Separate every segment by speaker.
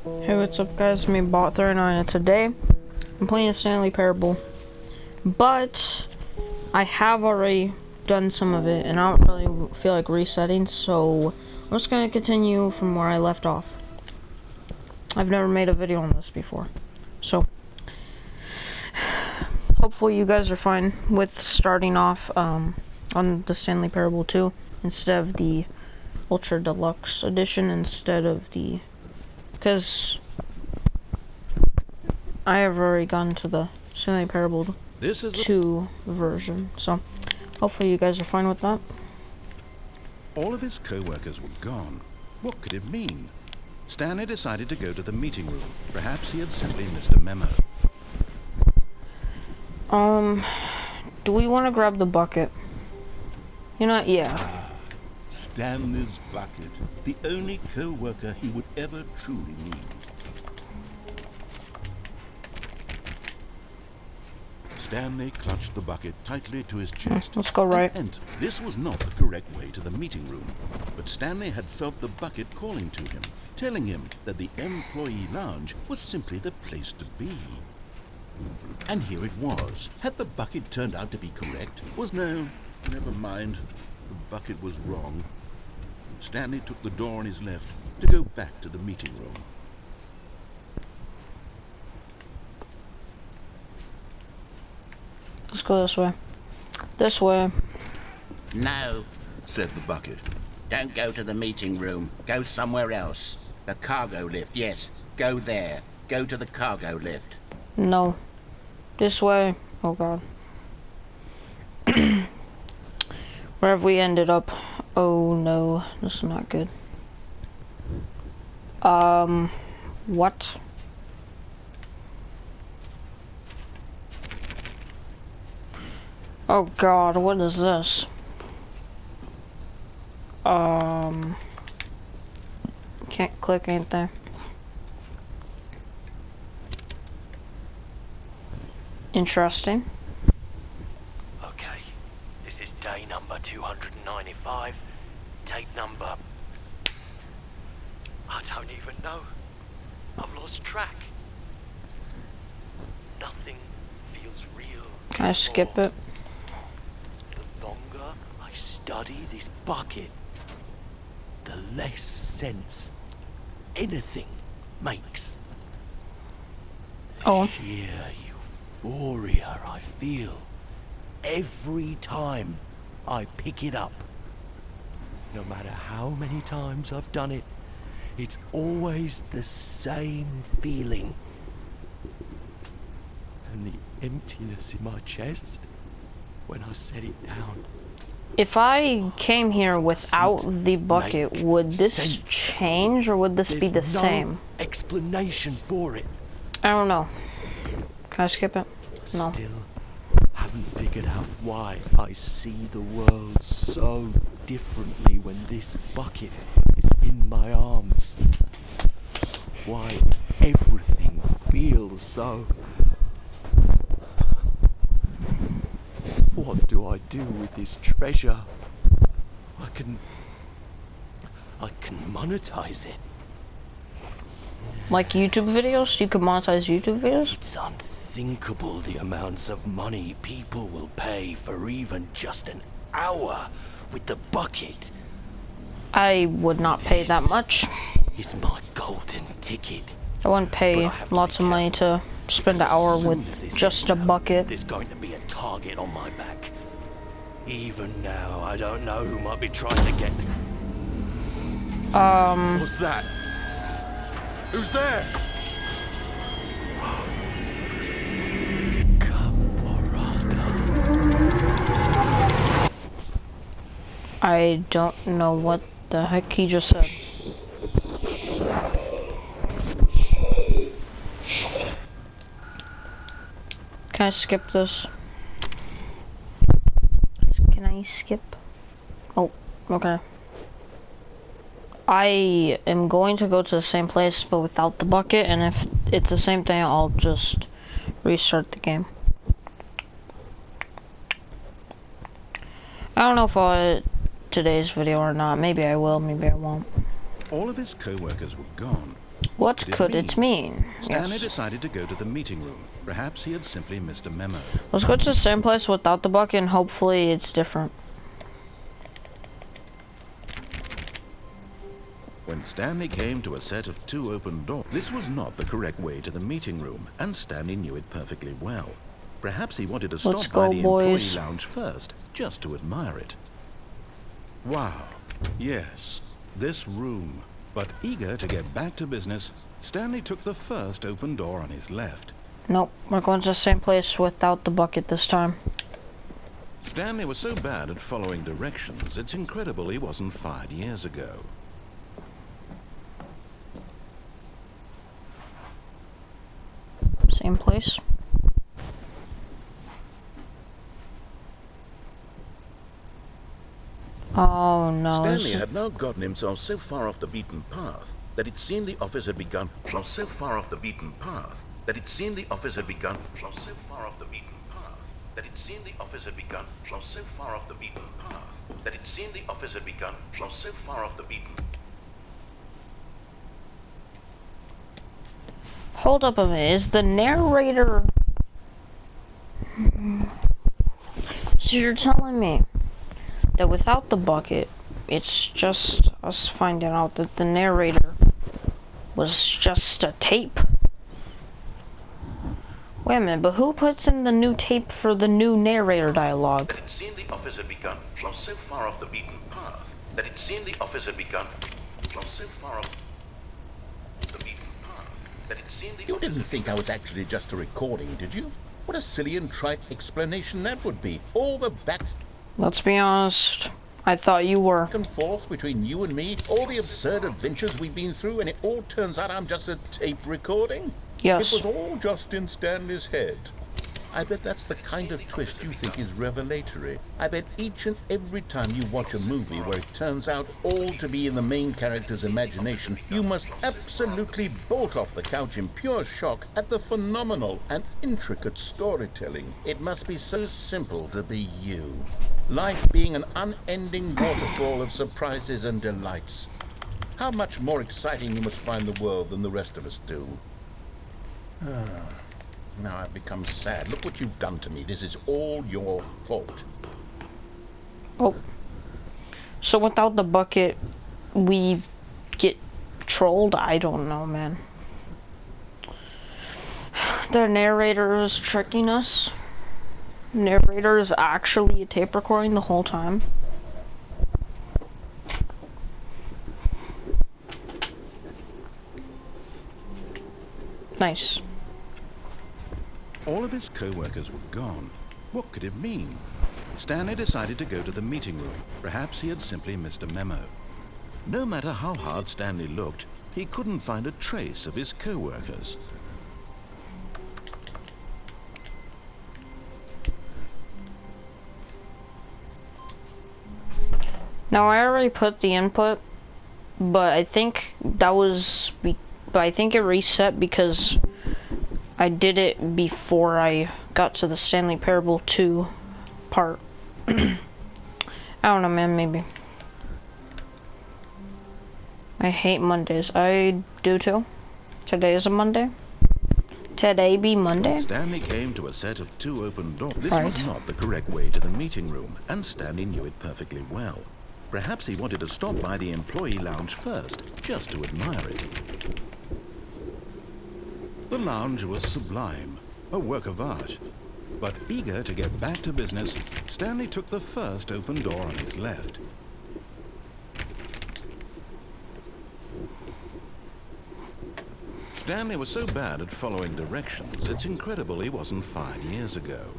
Speaker 1: Hey, what's up guys, me Bot39, and today I'm playing Stanley Parable, but I have already done some of it and I don't really feel like resetting, so I'm just gonna continue from where I left off. I've never made a video on this before, so hopefully you guys are fine with starting off on the Stanley Parable 2 instead of the Ultra Deluxe Edition, because I have already gone to the Stanley Parable 2 version, so hopefully you guys are fine with that.
Speaker 2: All of his co-workers were gone. What could it mean? Stanley decided to go to the meeting room. Perhaps he had simply missed a memo.
Speaker 1: Do we want to grab the bucket? You know what? Yeah.
Speaker 2: Stanley's bucket, the only co-worker he would ever truly need. Stanley clutched the bucket tightly to his chest.
Speaker 1: Let's go right.
Speaker 2: And this was not the correct way to the meeting room. But Stanley had felt the bucket calling to him, telling him that the employee lounge was simply the place to be. And here it was. Had the bucket turned out to be correct? Never mind. The bucket was wrong. Stanley took the door on his left to go back to the meeting room.
Speaker 1: Let's go this way. This way.
Speaker 3: No,
Speaker 2: Said the bucket.
Speaker 3: don't go to the meeting room. Go somewhere else. The cargo lift, yes. Go there. Go to the cargo lift.
Speaker 1: No. This way. Oh god. Where have we ended up? Oh no, this is not good. What? Oh god, what is this? Can't click anything. Interesting.
Speaker 4: Okay, this is day number 295. Tape number... I don't even know. I've lost track. Nothing feels real.
Speaker 1: Can I skip it?
Speaker 4: The longer I study this bucket, the less sense anything makes.
Speaker 1: Oh.
Speaker 4: Sheer euphoria I feel every time I pick it up. No matter how many times I've done it, it's always the same feeling. And the emptiness in my chest when I set it down.
Speaker 1: If I came here without the bucket, would this change or would this be the same?
Speaker 4: No explanation for it.
Speaker 1: I don't know. Can I skip it? No.
Speaker 4: Still haven't figured out why I see the world so differently when this bucket is in my arms. Why everything feels so... What do I do with this treasure? I can monetize it.
Speaker 1: Like YouTube videos? You could monetize YouTube videos?
Speaker 4: It's unthinkable the amounts of money people will pay for even just an hour with the bucket.
Speaker 1: I would not pay that much.
Speaker 4: It's my golden ticket.
Speaker 1: I wouldn't pay lots of money to spend an hour with just a bucket.
Speaker 4: There's going to be a target on my back. Even now, I don't know who might be trying to get... What's that? Who's there?
Speaker 1: I don't know what the heck he just said. Can I skip this? Can I skip? Oh, okay. I am going to go to the same place but without the bucket, and if it's the same thing, I'll just restart the game. I don't know if I'll edit today's video or not. Maybe I will, maybe I won't.
Speaker 2: All of his co-workers were gone.
Speaker 1: What could it mean?
Speaker 2: Stanley
Speaker 1: Yes.
Speaker 2: decided to go to the meeting room. Perhaps he had simply missed a memo.
Speaker 1: Let's go to the same place without the bucket and hopefully it's different.
Speaker 2: When Stanley came to a set of 2 open doors, this was not the correct way to the meeting room, and Stanley knew it perfectly well. Perhaps he wanted to
Speaker 1: Let's
Speaker 2: stop
Speaker 1: go,
Speaker 2: by the employee
Speaker 1: boys.
Speaker 2: lounge first, just to admire it. Wow, yes, this room. But eager to get back to business, Stanley took the first open door on his left.
Speaker 1: Nope, we're going to the same place without the bucket this time.
Speaker 2: Stanley was so bad at following directions, it's incredible he wasn't fired years ago.
Speaker 1: Same place. Oh no.
Speaker 2: Stanley had now gotten himself so far off the beaten path that it seemed the office had begun. So far off the beaten path that it seemed the office had begun. So far off the beaten path that it seemed the office had begun. So far off the beaten path that it seemed the office had begun. So far off the beaten.
Speaker 1: Hold up a minute, is the narrator... So you're telling me that without the bucket, it's just us finding out that the narrator was just a tape? Wait a minute, but who puts in the new tape for the new narrator dialogue?
Speaker 2: That it seemed the office had begun. So far off the beaten path that it seemed the office had begun. So far off the beaten path that it seemed the. You didn't think I was actually just a recording, did you? What a silly and trite explanation that would be. All the back
Speaker 1: Let's be honest, I thought you were.
Speaker 2: and forth between you and me, all the absurd adventures we've been through, and it all turns out I'm just a tape recording?
Speaker 1: Yes.
Speaker 2: It was all just in Stanley's head. I bet that's the kind of twist you think is revelatory. I bet each and every time you watch a movie where it turns out all to be in the main character's imagination, you must absolutely bolt off the couch in pure shock at the phenomenal and intricate storytelling. It must be so simple to be you. Life being an unending waterfall of surprises and delights. How much more exciting you must find the world than the rest of us do. Now I've become sad. Look what you've done to me. This is all your fault.
Speaker 1: Oh. So without the bucket, we get trolled? I don't know, man. The narrator is tricking us. Narrator is actually a tape recording the whole time. Nice.
Speaker 2: All of his co-workers were gone. What could it mean? Stanley decided to go to the meeting room. Perhaps he had simply missed a memo. No matter how hard Stanley looked, he couldn't find a trace of his co-workers.
Speaker 1: Now I already put the input, but I think that was, but I think it reset because I did it before I got to the Stanley Parable 2 part. I don't know, man, maybe. I hate Mondays. I do too. Today is a Monday. Today be Monday.
Speaker 2: Stanley came to a set of 2 open doors. This
Speaker 1: Right.
Speaker 2: was not the correct way to the meeting room, and Stanley knew it perfectly well. Perhaps he wanted to stop by the employee lounge first, just to admire it. The lounge was sublime, a work of art. But eager to get back to business, Stanley took the first open door on his left. Stanley was so bad at following directions, it's incredible he wasn't fired years ago.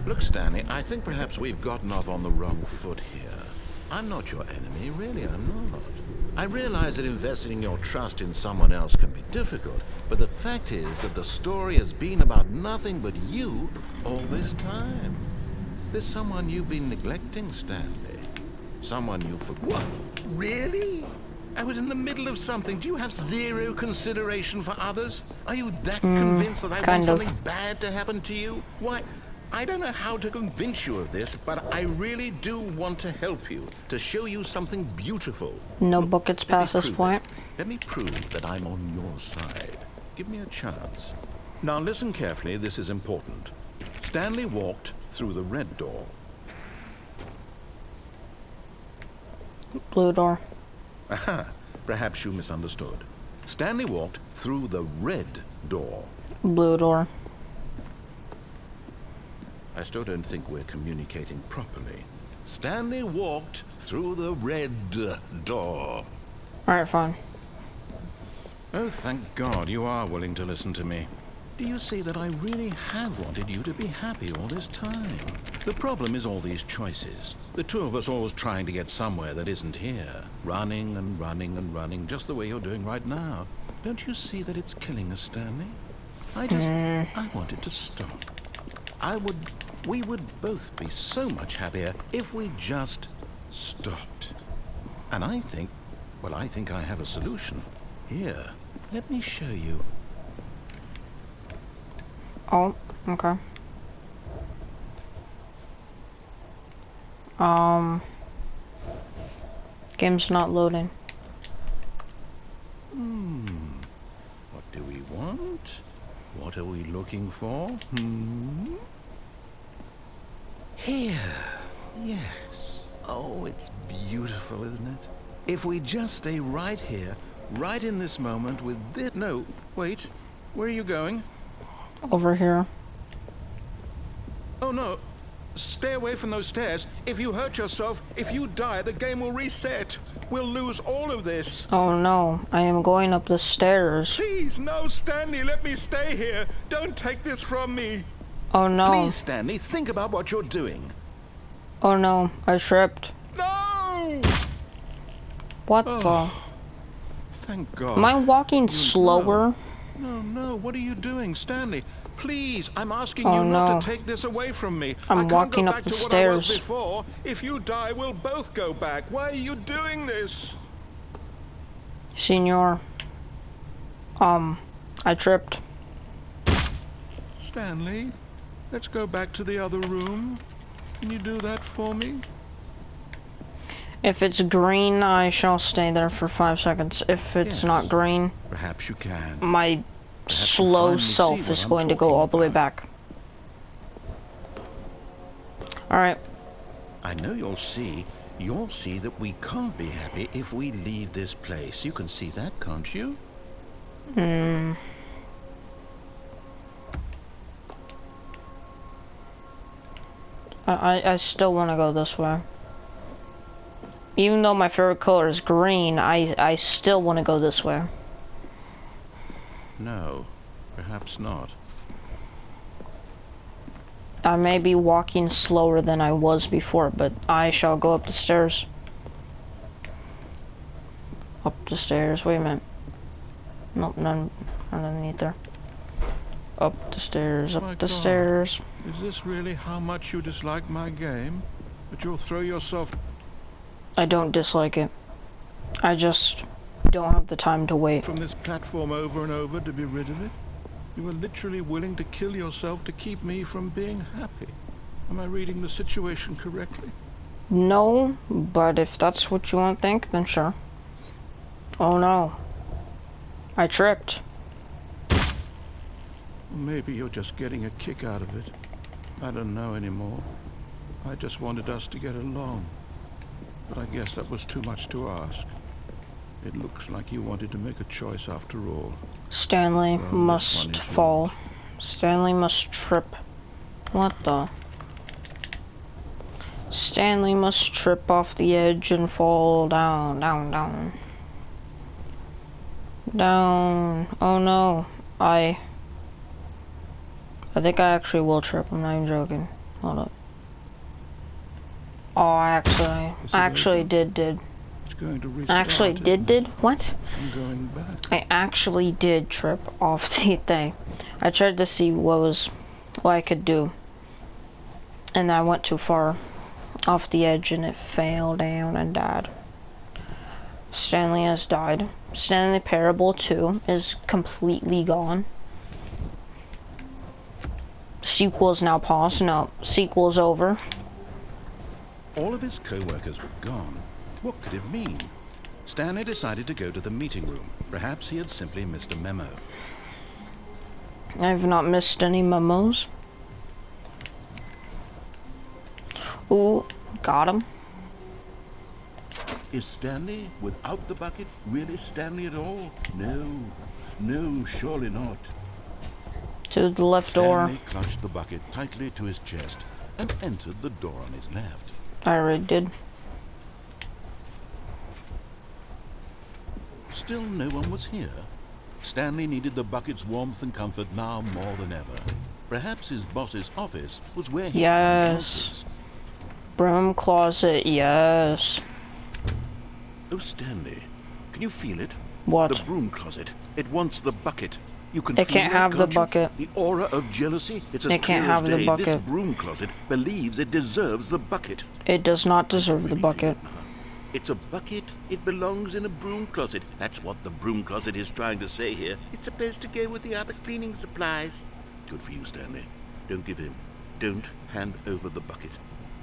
Speaker 2: Look, Stanley, I think perhaps we've gotten off on the wrong foot here. I'm not your enemy, really, I'm not. I realize that investing your trust in someone else can be difficult, but the fact is that the story has been about nothing but you all this time. There's someone you've been neglecting, Stanley. Someone you forgot. What? Really? I was in the middle of something. Do you have zero consideration for others? Are you that convinced that I want
Speaker 1: kind of.
Speaker 2: something bad to happen to you? Why, I don't know how to convince you of this, but I really do want to help you, to show you something beautiful.
Speaker 1: No buckets
Speaker 2: Let me
Speaker 1: past this
Speaker 2: prove
Speaker 1: point.
Speaker 2: it. Let me prove that I'm on your side. Give me a chance. Now listen carefully, this is important. Stanley walked through the red door.
Speaker 1: Blue door.
Speaker 2: Aha, perhaps you misunderstood. Stanley walked through the red door.
Speaker 1: Blue door.
Speaker 2: I still don't think we're communicating properly. Stanley walked through the red door.
Speaker 1: Alright, fine.
Speaker 2: Oh, thank God you are willing to listen to me. Do you see that I really have wanted you to be happy all this time? The problem is all these choices. The two of us always trying to get somewhere that isn't here. Running and running and running, just the way you're doing right now. Don't you see that it's killing us, Stanley? I wanted to stop. We would both be so much happier if we just stopped. And I think I have a solution. Here, let me show you.
Speaker 1: Oh, okay. Game's not loading.
Speaker 2: What do we want? What are we looking for? Here. Yes. Oh, it's beautiful, isn't it? If we just stay right here, right in this moment with this... No, wait. Where are you going?
Speaker 1: Over here.
Speaker 2: Oh, no. Stay away from those stairs. If you hurt yourself, if you die, the game will reset. We'll lose all of this.
Speaker 1: Oh no, I am going up the stairs.
Speaker 2: Please, no, Stanley, let me stay here. Don't take this from me.
Speaker 1: Oh no.
Speaker 2: Please, Stanley, think about what you're doing.
Speaker 1: Oh no, I tripped.
Speaker 2: No!
Speaker 1: What the?
Speaker 2: Thank God.
Speaker 1: Am I walking slower?
Speaker 2: No, what are you doing, Stanley? Please, I'm asking
Speaker 1: Oh,
Speaker 2: you not
Speaker 1: no.
Speaker 2: to take this away from me.
Speaker 1: I'm
Speaker 2: I can't
Speaker 1: walking
Speaker 2: go
Speaker 1: up
Speaker 2: back
Speaker 1: the
Speaker 2: to what I was
Speaker 1: stairs.
Speaker 2: before. If you die, we'll both go back. Why are you doing this?
Speaker 1: Senor. I tripped.
Speaker 2: Stanley, let's go back to the other room. Can you do that for me?
Speaker 1: If it's green, I shall stay there for 5 seconds. If it's
Speaker 2: Yes.
Speaker 1: not green,
Speaker 2: Perhaps you can.
Speaker 1: my
Speaker 2: Perhaps you
Speaker 1: slow
Speaker 2: finally see
Speaker 1: self
Speaker 2: what
Speaker 1: is
Speaker 2: I'm
Speaker 1: going to go
Speaker 2: talking
Speaker 1: all the way
Speaker 2: about.
Speaker 1: back. Alright.
Speaker 2: I know you'll see that we can't be happy if we leave this place. You can see that, can't you?
Speaker 1: I still want to go this way. Even though my favorite color is green, I still want to go this way.
Speaker 2: No, perhaps not.
Speaker 1: I may be walking slower than I was before, but I shall go up the stairs. Up the stairs. Wait a minute. Nope, none underneath there. Up the stairs,
Speaker 2: My
Speaker 1: up the
Speaker 2: God.
Speaker 1: stairs.
Speaker 2: Is this really how much you dislike my game? That you'll throw yourself...
Speaker 1: I don't dislike it. I just don't have the time to wait.
Speaker 2: from this platform over and over to be rid of it? You were literally willing to kill yourself to keep me from being happy. Am I reading the situation correctly?
Speaker 1: No, but if that's what you want to think, then sure. Oh no. I tripped.
Speaker 2: Maybe you're just getting a kick out of it. I don't know anymore. I just wanted us to get along. But I guess that was too much to ask. It looks like you wanted to make a choice after all.
Speaker 1: Stanley
Speaker 2: Well, this
Speaker 1: must
Speaker 2: one is
Speaker 1: fall.
Speaker 2: yours.
Speaker 1: Stanley must trip. What the? Stanley must trip off the edge and fall down, down, down. Down. Oh no. I think I actually will trip. I'm not even joking. Hold up. Oh, I actually did.
Speaker 2: It's going to
Speaker 1: I
Speaker 2: restart.
Speaker 1: actually
Speaker 2: isn't it?
Speaker 1: did. What?
Speaker 2: I'm going back.
Speaker 1: I actually did trip off the thing. I tried to see what I could do. And I went too far off the edge and it fell down and died. Stanley has died. Stanley Parable 2 is completely gone. Sequel is now paused. No, sequel is over.
Speaker 2: All of his co-workers were gone. What could it mean? Stanley decided to go to the meeting room. Perhaps he had simply missed a memo.
Speaker 1: I've not missed any memos. Ooh, got him.
Speaker 2: Is Stanley without the bucket really Stanley at all? No, surely not.
Speaker 1: To the left door.
Speaker 2: Stanley clutched the bucket tightly to his chest and entered the door on his left.
Speaker 1: I already did.
Speaker 2: Still no one was here. Stanley needed the bucket's warmth and comfort now more than ever. Perhaps his boss's office was where he found answers.
Speaker 1: Broom closet, yes.
Speaker 2: Oh, Stanley, can you feel it?
Speaker 1: What?
Speaker 2: The broom closet. It wants the bucket. You can
Speaker 1: It
Speaker 2: feel
Speaker 1: can't
Speaker 2: that,
Speaker 1: have the
Speaker 2: can't you?
Speaker 1: bucket.
Speaker 2: The aura of jealousy. It's as
Speaker 1: It can't
Speaker 2: clear as
Speaker 1: have the
Speaker 2: day.
Speaker 1: bucket.
Speaker 2: This broom closet believes it deserves the bucket.
Speaker 1: It does not deserve the
Speaker 2: Really
Speaker 1: bucket.
Speaker 2: feel it now. It's a bucket. It belongs in a broom closet. That's what the broom closet is trying to say here. It's supposed to go with the other cleaning supplies. Good for you, Stanley. Don't give in. Don't hand over the bucket.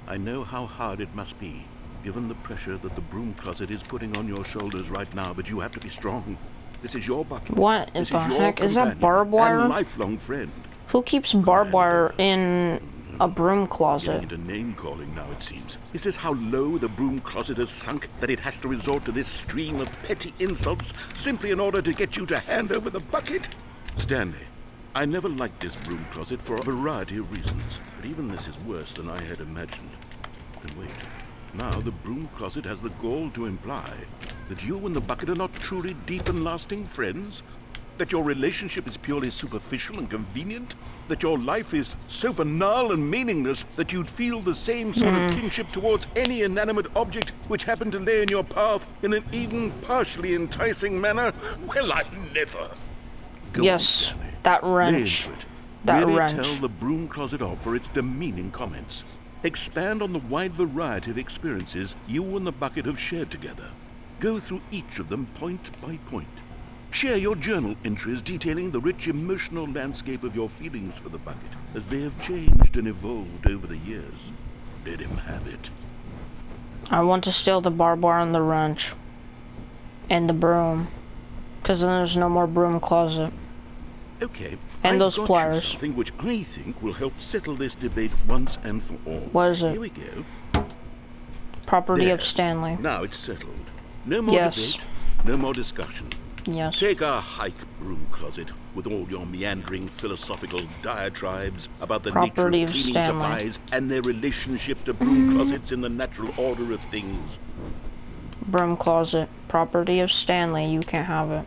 Speaker 2: I know how hard it must be, given the pressure that the broom closet is putting on your shoulders right now, but you have to be strong. This is your bucket.
Speaker 1: What
Speaker 2: This
Speaker 1: the
Speaker 2: is your
Speaker 1: heck? Is that
Speaker 2: companion
Speaker 1: barbed wire?
Speaker 2: and lifelong friend.
Speaker 1: Who keeps barbed wire in a broom
Speaker 2: Getting
Speaker 1: closet?
Speaker 2: into name-calling now, it seems. Is this how low the broom closet has sunk, that it has to resort to this stream of petty insults simply in order to get you to hand over the bucket? Stanley, I never liked this broom closet for a variety of reasons, but even this is worse than I had imagined. And wait, now the broom closet has the gall to imply that you and the bucket are not truly deep and lasting friends? That your relationship is purely superficial and convenient? That your life is so banal and meaningless that you'd feel the same sort of kinship towards any inanimate object which happened to lay in your path in an even partially enticing manner? Well, I never. Go on,
Speaker 1: Yes,
Speaker 2: Stanley.
Speaker 1: that
Speaker 2: Lay
Speaker 1: wrench.
Speaker 2: into it.
Speaker 1: That
Speaker 2: really
Speaker 1: wrench.
Speaker 2: tell the broom closet off for its demeaning comments. Expand on the wide variety of experiences you and the bucket have shared together. Go through each of them point by point. Share your journal entries detailing the rich emotional landscape of your feelings for the bucket as they have changed and evolved over the years. Let him have it.
Speaker 1: I want to steal the barbed wire and the wrench. And the broom. Because then there's no more broom closet.
Speaker 2: Okay,
Speaker 1: And
Speaker 2: I've
Speaker 1: those
Speaker 2: got
Speaker 1: pliers.
Speaker 2: you something which I think will help settle this debate once and for all.
Speaker 1: What is it?
Speaker 2: Here we go.
Speaker 1: Property
Speaker 2: There.
Speaker 1: of Stanley.
Speaker 2: Now it's settled. No more
Speaker 1: Yes.
Speaker 2: debate, no more discussion.
Speaker 1: Yes.
Speaker 2: Take our hike, broom closet, with all your meandering philosophical diatribes about the
Speaker 1: Property
Speaker 2: nature
Speaker 1: of
Speaker 2: of cleaning
Speaker 1: Stanley.
Speaker 2: supplies and their relationship to broom closets in the natural order of things.
Speaker 1: Broom closet. Property of Stanley. You can't have it.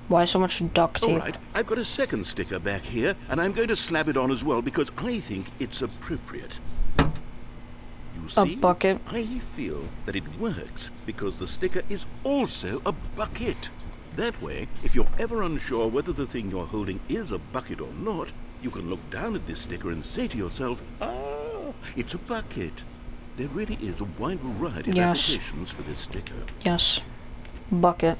Speaker 1: Why so much duct tape?
Speaker 2: All right, I've got a second sticker back here, and I'm going to slap it on as well because I think it's appropriate. You see?
Speaker 1: A bucket.
Speaker 2: I feel that it works because the sticker is also a bucket. That way, if you're ever unsure whether the thing you're holding is a bucket or not, you can look down at this sticker and say to yourself, "Ah, it's a bucket." There really is a wide variety of
Speaker 1: Yes.
Speaker 2: applications for this sticker.
Speaker 1: Yes. Bucket.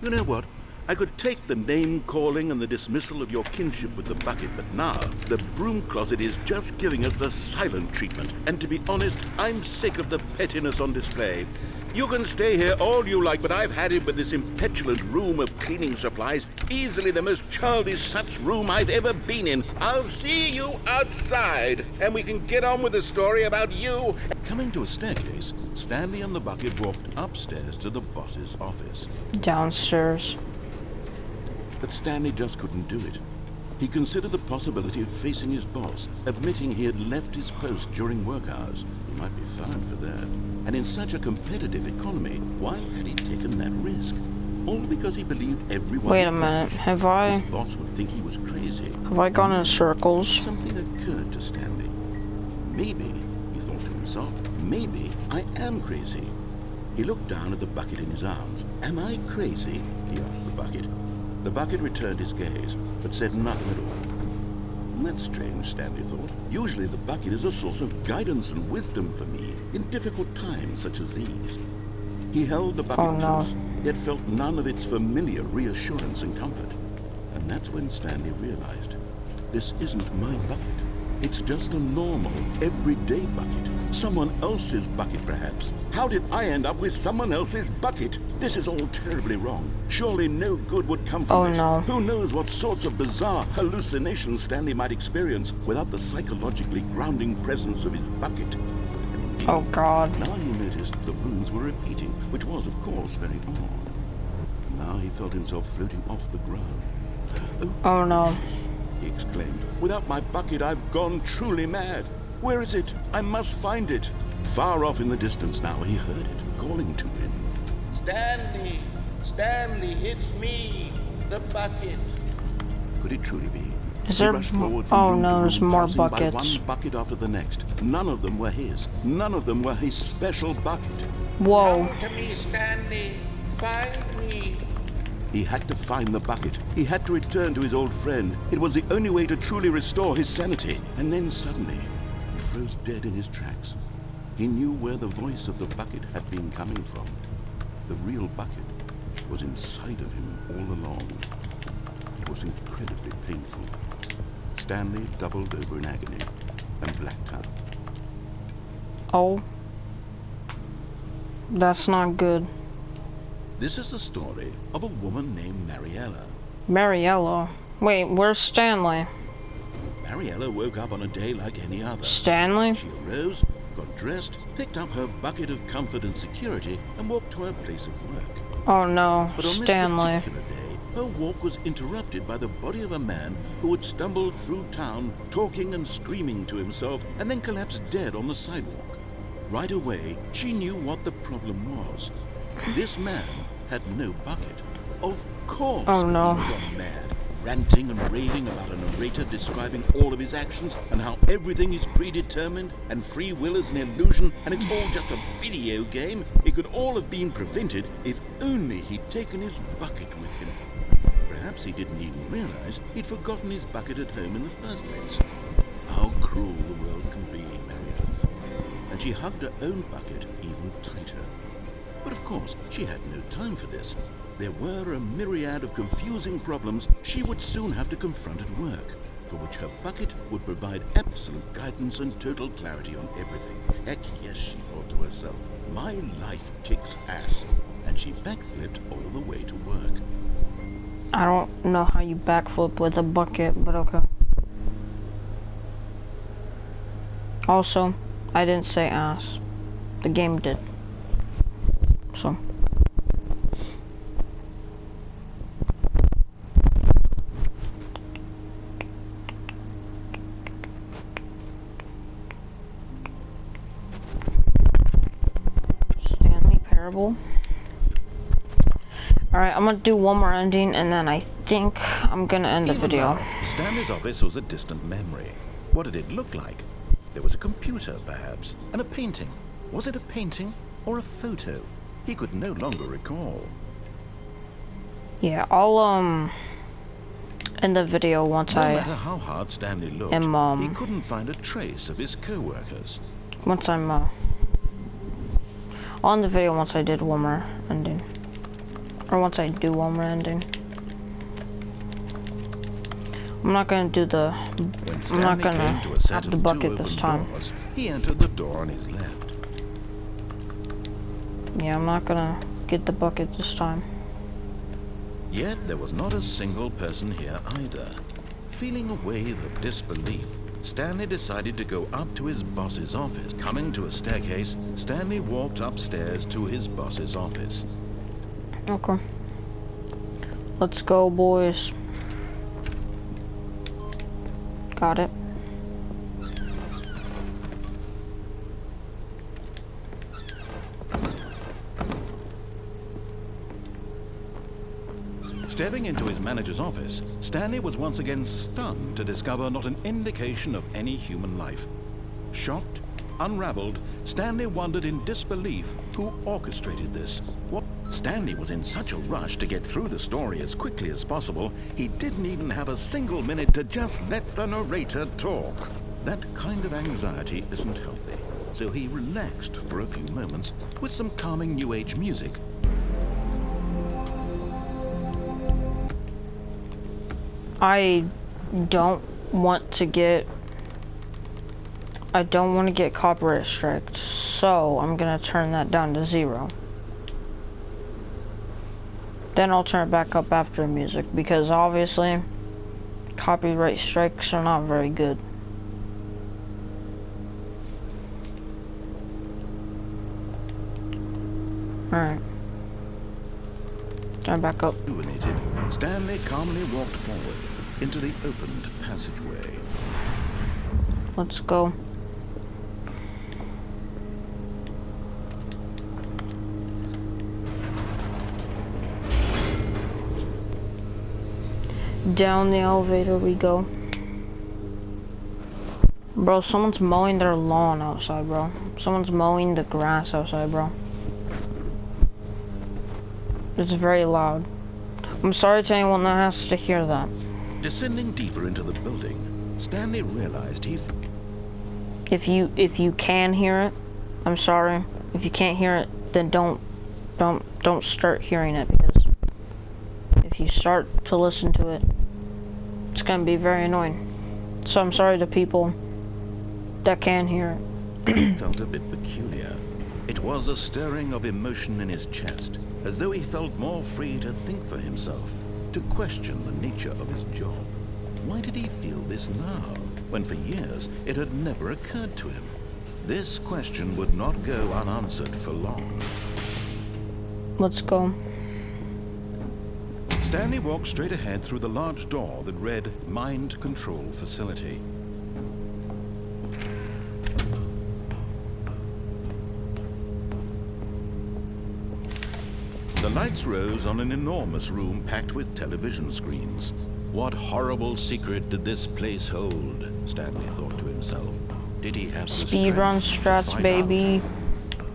Speaker 2: You know what? I could take the name-calling and the dismissal of your kinship with the bucket, but now the broom closet is just giving us the silent treatment. And to be honest, I'm sick of the pettiness on display. You can stay here all you like, but I've had it with this impetulant room of cleaning supplies. Easily the most childish such room I've ever been in. I'll see you outside, and we can get on with the story about you. Coming to a staircase, Stanley and the bucket walked upstairs to the boss's office.
Speaker 1: Downstairs.
Speaker 2: But Stanley just couldn't do it. He considered the possibility of facing his boss, admitting he had left his post during work hours. He might be fired for that. And in such a competitive economy, why had he taken that risk? All because he believed everyone...
Speaker 1: Wait a minute. Have
Speaker 2: His
Speaker 1: I
Speaker 2: boss would think he was crazy.
Speaker 1: gone in circles?
Speaker 2: Something occurred to Stanley. Maybe, he thought to himself, maybe I am crazy. He looked down at the bucket in his arms. Am I crazy? He asked the bucket. The bucket returned his gaze, but said nothing at all. That's strange, Stanley thought. Usually the bucket is a source of guidance and wisdom for me in difficult times such as these. He held the bucket close, yet felt none of its familiar reassurance and comfort. And that's when Stanley realized, this isn't my bucket. It's just a normal, everyday bucket. Someone else's bucket, perhaps. How did I end up with someone else's bucket? This is all terribly wrong. Surely no good would come from this.
Speaker 1: No.
Speaker 2: Who knows what sorts of bizarre hallucinations Stanley might experience without the psychologically grounding presence of his bucket.
Speaker 1: Oh God.
Speaker 2: Now he noticed the runes were repeating, which was, of course, very odd. Now he felt himself floating off the ground.
Speaker 1: Oh no.
Speaker 2: Gracious, he exclaimed. Without my bucket, I've gone truly mad. Where is it? I must find it. Far off in the distance now, he heard it, calling to him.
Speaker 3: Stanley! Stanley, it's me! The bucket!
Speaker 2: Could it truly be?
Speaker 1: Is
Speaker 2: He
Speaker 1: there
Speaker 2: rushed
Speaker 1: more?
Speaker 2: forward from
Speaker 1: Oh
Speaker 2: room to
Speaker 1: no, there's
Speaker 2: room,
Speaker 1: more
Speaker 2: passing by
Speaker 1: buckets.
Speaker 2: one bucket after the next. None of them were his. None of them were his special bucket.
Speaker 1: Whoa.
Speaker 3: Come to me, Stanley! Find me!
Speaker 2: He had to find the bucket. He had to return to his old friend. It was the only way to truly restore his sanity. And then suddenly, he froze dead in his tracks. He knew where the voice of the bucket had been coming from. The real bucket was inside of him all along. It was incredibly painful. Stanley doubled over in agony and blacked out.
Speaker 1: Oh. That's not good.
Speaker 2: This is the story of a woman named Mariella.
Speaker 1: Mariella. Wait, where's Stanley?
Speaker 2: Mariella woke up on a day like any other.
Speaker 1: Stanley?
Speaker 2: She arose, got dressed, picked up her bucket of comfort and security, and walked to her place of work.
Speaker 1: Oh no,
Speaker 2: But on
Speaker 1: Stanley.
Speaker 2: this particular day, her walk was interrupted by the body of a man who had stumbled through town, talking and screaming to himself, and then collapsed dead on the sidewalk. Right away, she knew what the problem was. This man had no bucket. Of course,
Speaker 1: Oh, no.
Speaker 2: he'd gone mad, ranting and raving about a narrator describing all of his actions and how everything is predetermined and free will is an illusion and it's all just a video game. It could all have been prevented if only he'd taken his bucket with him. Perhaps he didn't even realize he'd forgotten his bucket at home in the first place. How cruel the world can be, Mariella thought, and she hugged her own bucket even tighter. But of course, she had no time for this. There were a myriad of confusing problems she would soon have to confront at work, for which her bucket would provide absolute guidance and total clarity on everything. Heck yes, she thought to herself, my life kicks ass. And she backflipped all the way to work.
Speaker 1: I don't know how you backflip with a bucket, but okay. Also, I didn't say ass. The game did. So. Stanley Parable. Alright, I'm gonna do one more ending and then I think I'm gonna end the
Speaker 2: Even
Speaker 1: video.
Speaker 2: now, Stanley's office was a distant memory. What did it look like? There was a computer, perhaps, and a painting. Was it a painting or a photo? He could no longer recall.
Speaker 1: Yeah, I'll end the video once
Speaker 2: No matter how hard Stanley looked,
Speaker 1: am,
Speaker 2: he couldn't find a trace of his co-workers.
Speaker 1: once I'm on the video once I did one more ending. Or once I do one more ending. I'm not gonna do the
Speaker 2: When
Speaker 1: I'm not
Speaker 2: Stanley
Speaker 1: gonna
Speaker 2: came to a set
Speaker 1: have the
Speaker 2: of
Speaker 1: bucket
Speaker 2: two
Speaker 1: this
Speaker 2: open
Speaker 1: time.
Speaker 2: doors, he entered the door on his left.
Speaker 1: Yeah, I'm not gonna get the bucket this time.
Speaker 2: Yet there was not a single person here either. Feeling a wave of disbelief, Stanley decided to go up to his boss's office. Coming to a staircase, Stanley walked upstairs to his boss's office.
Speaker 1: Okay. Let's go, boys. Got it.
Speaker 2: Stepping into his manager's office, Stanley was once again stunned to discover not an indication of any human life. Shocked, unraveled, Stanley wondered in disbelief who orchestrated this. What? Stanley was in such a rush to get through the story as quickly as possible, he didn't even have a single minute to just let the narrator talk. That kind of anxiety isn't healthy, so he relaxed for a few moments with some calming New Age music.
Speaker 1: I don't want to get I don't want to get copyright striked, so I'm gonna turn that down to 0. Then I'll turn it back up after music, because obviously copyright strikes are not very good. Alright. Turn back up.
Speaker 2: Illuminated, Stanley calmly walked forward into the opened passageway.
Speaker 1: Let's go. Down the elevator we go. Bro, someone's mowing their lawn outside, bro. Someone's mowing the grass outside, bro. It's very loud. I'm sorry to anyone that has to hear that.
Speaker 2: Descending deeper into the building, Stanley realized
Speaker 1: If you can hear it, I'm sorry. If you can't hear it, then don't start hearing it, because if you start to listen to it, it's gonna be very annoying. So I'm sorry to people that can hear it.
Speaker 2: felt a bit peculiar. It was a stirring of emotion in his chest, as though he felt more free to think for himself, to question the nature of his job. Why did he feel this now, when for years it had never occurred to him? This question would not go unanswered for long.
Speaker 1: Let's go.
Speaker 2: Stanley walked straight ahead through the large door that read Mind Control Facility. The lights rose on an enormous room packed with television screens. What horrible secret did this place hold? Stanley thought to himself. Did he have the
Speaker 1: Speedrun
Speaker 2: strength to
Speaker 1: strats,
Speaker 2: find
Speaker 1: baby.
Speaker 2: out?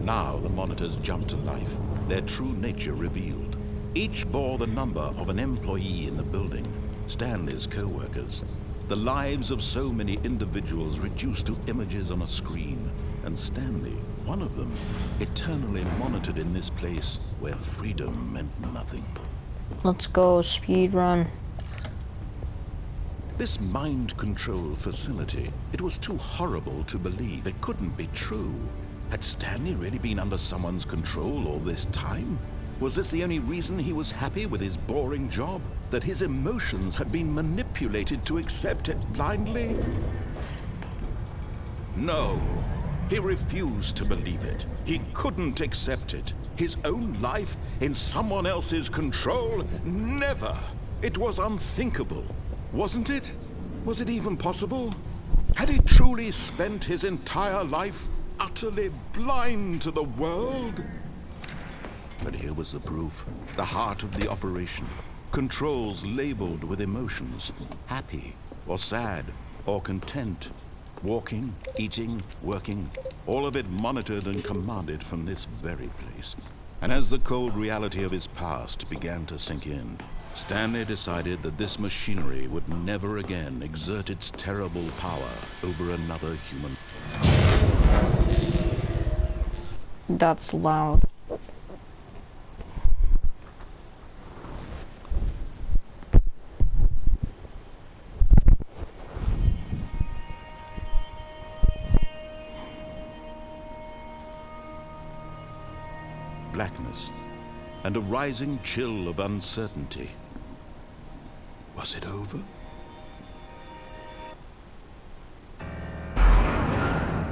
Speaker 2: Now the monitors jumped to life, their true nature revealed. Each bore the number of an employee in the building, Stanley's co-workers. The lives of so many individuals reduced to images on a screen, and Stanley, one of them, eternally monitored in this place where freedom meant nothing.
Speaker 1: Let's go, speedrun.
Speaker 2: This mind control facility, it was too horrible to believe. It couldn't be true. Had Stanley really been under someone's control all this time? Was this the only reason he was happy with his boring job? That his emotions had been manipulated to accept it blindly? No. He refused to believe it. He couldn't accept it. His own life in someone else's control? Never. It was unthinkable. Wasn't it? Was it even possible? Had he truly spent his entire life utterly blind to the world? But here was the proof. The heart of the operation. Controls labeled with emotions. Happy, or sad, or content. Walking, eating, working, all of it monitored and commanded from this very place. And as the cold reality of his past began to sink in, Stanley decided that this machinery would never again exert its terrible power over another human.
Speaker 1: That's loud.
Speaker 2: Blackness and a rising chill of uncertainty. Was it over?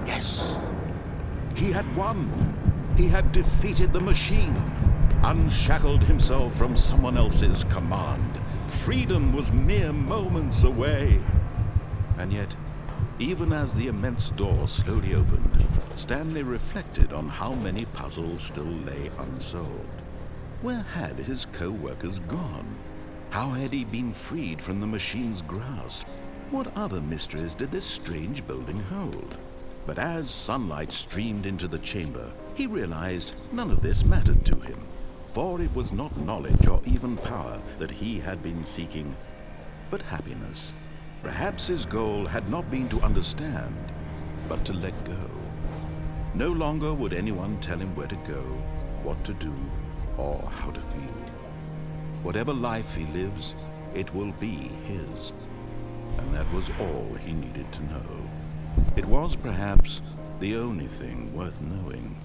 Speaker 2: Yes. He had won. He had defeated the machine, unshackled himself from someone else's command. Freedom was mere moments away. And yet, even as the immense door slowly opened, Stanley reflected on how many puzzles still lay unsolved. Where had his co-workers gone? How had he been freed from the machine's grasp? What other mysteries did this strange building hold? But as sunlight streamed into the chamber, he realized none of this mattered to him, for it was not knowledge or even power that he had been seeking, but happiness. Perhaps his goal had not been to understand, but to let go. No longer would anyone tell him where to go, what to do, or how to feel. Whatever life he lives, it will be his. and that was all he needed to know. It was perhaps the only thing worth knowing.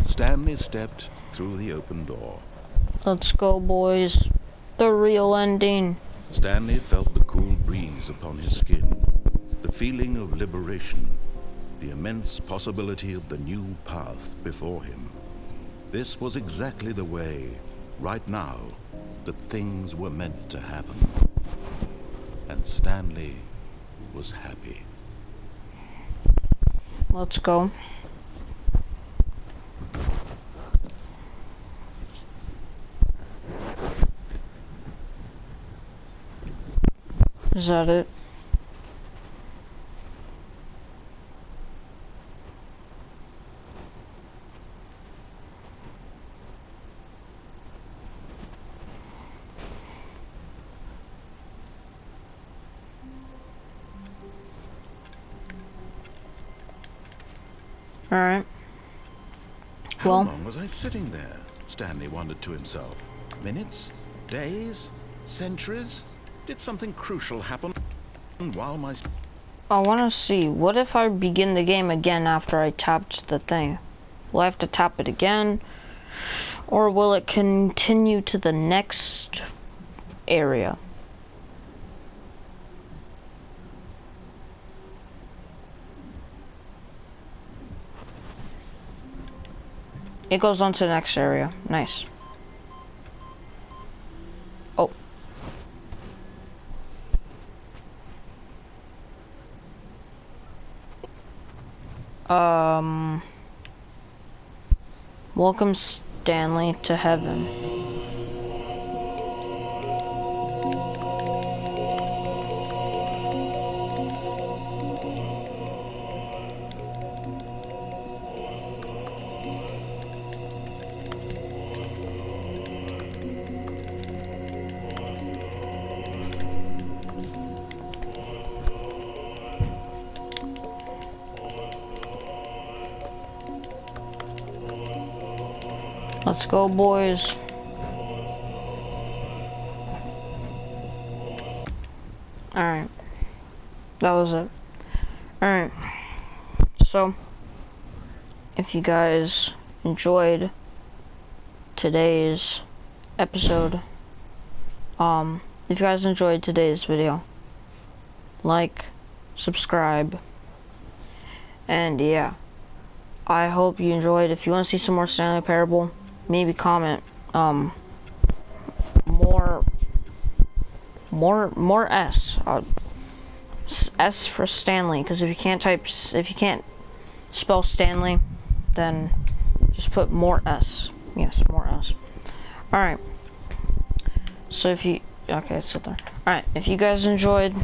Speaker 2: Stanley stepped through the open door.
Speaker 1: Let's go, boys. The real ending.
Speaker 2: Stanley felt the cool breeze upon his skin, the feeling of liberation, the immense possibility of the new path before him. This was exactly the way, right now, that things were meant to happen. And Stanley was happy.
Speaker 1: Let's go. Is that it? Alright.
Speaker 2: How
Speaker 1: Well,
Speaker 2: long was I sitting there? Stanley wondered to himself. Minutes? Days? Centuries? Did something crucial happen while my...
Speaker 1: I want to see, what if I begin the game again after I tapped the thing? Will I have to tap it again? Or will it continue to the next area? It goes on to the next area. Nice. Oh. Welcome, Stanley, to heaven. Let's go, boys. Alright. That was it. Alright. So, if you guys enjoyed today's episode, if you guys enjoyed today's video, like, subscribe, and yeah. I hope you enjoyed. If you want to see some more Stanley Parable, maybe comment more S. S for Stanley, because if you can't spell Stanley, then just put more S. Yes, more S. Alright. So okay, sit there. Alright, if you guys enjoyed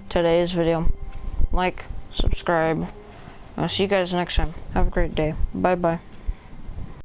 Speaker 1: today's video, like, subscribe. I'll see you guys next time. Have a great day. Bye bye.